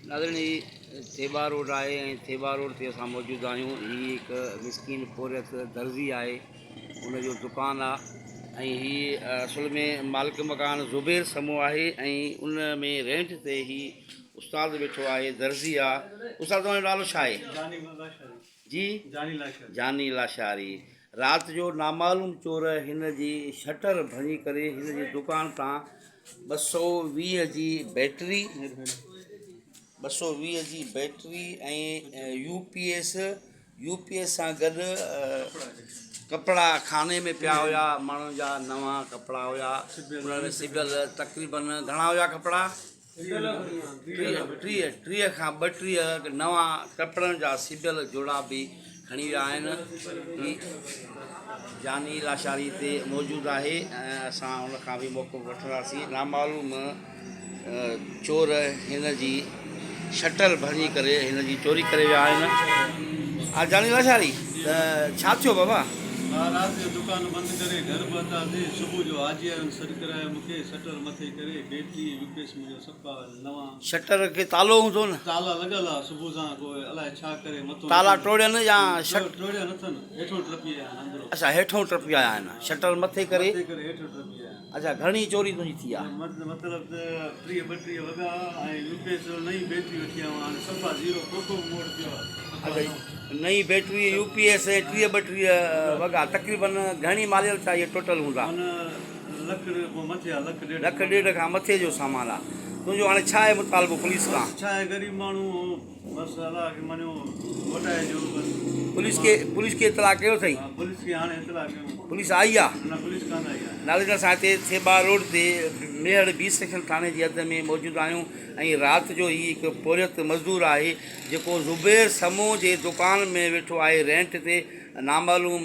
नाज़रीन थेबा रोड आहे ऐं थेबा रोड ते असां मौजूदु आहियूं। हीअ हिकु मिसकिन पोरियत दर्ज़ी आहे, उनजो दुकानु आहे ऐं हीअ असुल में मालिक मकान ज़ुबैर समूह आहे ऐं उन में रेंट ते ही उस्ताद वेठो आहे, दर्ज़ी आहे। उस्ताद तव्हांजो नालो छा आहे? जी जानी लाशारी। राति जो नामालूम चोर हिन जी शटर भञी करे हिन जी दुकान तां 220 जी बैटरी 220 जी बैटरी ऐं यूपीएस सां गॾु कपिड़ा खाने में पिया हुया, माण्हुनि जा नवां कपिड़ा हुया, उन्हनि सिबियल तक़रीबन घणा हुया कपिड़ा? 30 खां 32 नवां कपिड़नि जा सिबियल जोड़ा बि खणी विया आहिनि। जानी लाशारी ते मौजूदु आहे ऐं असां हुन खां बि मौक़ो वठंदासीं। नामालूम चोर हिन जी शटर भञी करे हिन जी चोरी करे विया आहिनि। जानी लाशारी त छा थियो बाबा? राति जो दुकान बंदि करे घर पहुतासीं। सुबुह जो हाजी आहिनि सॾु कराए मूंखे शटर मथे करे बैटरी यूपीएस मुंहिंजो सभु नवां। शटर खे तालो हूंदो न? ताला लॻल आहे, सुबुह सां कोई अलाए छा करे मथो ताला टोड़ियनि या टोड़िया नथनि, हेठो टपी आया आहिनि अंदरो। अच्छा, हेठों टपी आया आहिनि, शटर मथे करे हेठो टपी आया। अच्छा, घणी चोरी तुंहिंजी थी आहे? मतिलबु त 30-32 वॻा ऐं यूपीएस नई बैटरी वठी आयो हाणे सफ़ा ज़ीरो कोको मोड पियो आहे। अच्छा, नई बैटरी यूपीएस 30-32 वॻा तक़रीबन घणी मालियल छा इहे टोटल हूंदा? लख मथे आहे, लख ॾेढ खां मथे जो सामान आहे। तुंहिंजो हाणे छा आहे मुतालबो पुलिस खां? छा आहे, ग़रीब माण्हू बसि अलाह खे मञो वटाए ॾियो बसि। पुलिस खे इतला कयो अथई? पुलिस खे हाणे इतला कयो। पुलिस आई आहे? न, पुलिस कान आई आहे। नाले सां हिते थेबा रोड ते मेहर बी सेक्शन थाने जी हद में मौजूदु आहियूं ऐं राति जो ही हिकु पोरियत मज़दूर आहे जेको ज़ुबैर समूह जे दुकान में वेठो आहे रेंट ते। नामालूम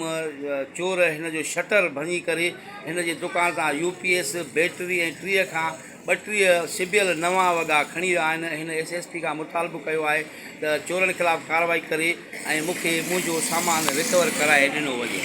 चोर हिन जो शटर भञी करे हिन जी दुकान तां यूपीएस बैटरी ऐं 30 खां 32 सिबियल नवां वॻा खणी विया आहिनि। हिन एसएसपी खां मुतालबो कयो आहे त चोरनि ख़िलाफ़ु कार्रवाई करे ऐं मूंखे मुंहिंजो सामान रिकवर कराए ॾिनो वञे।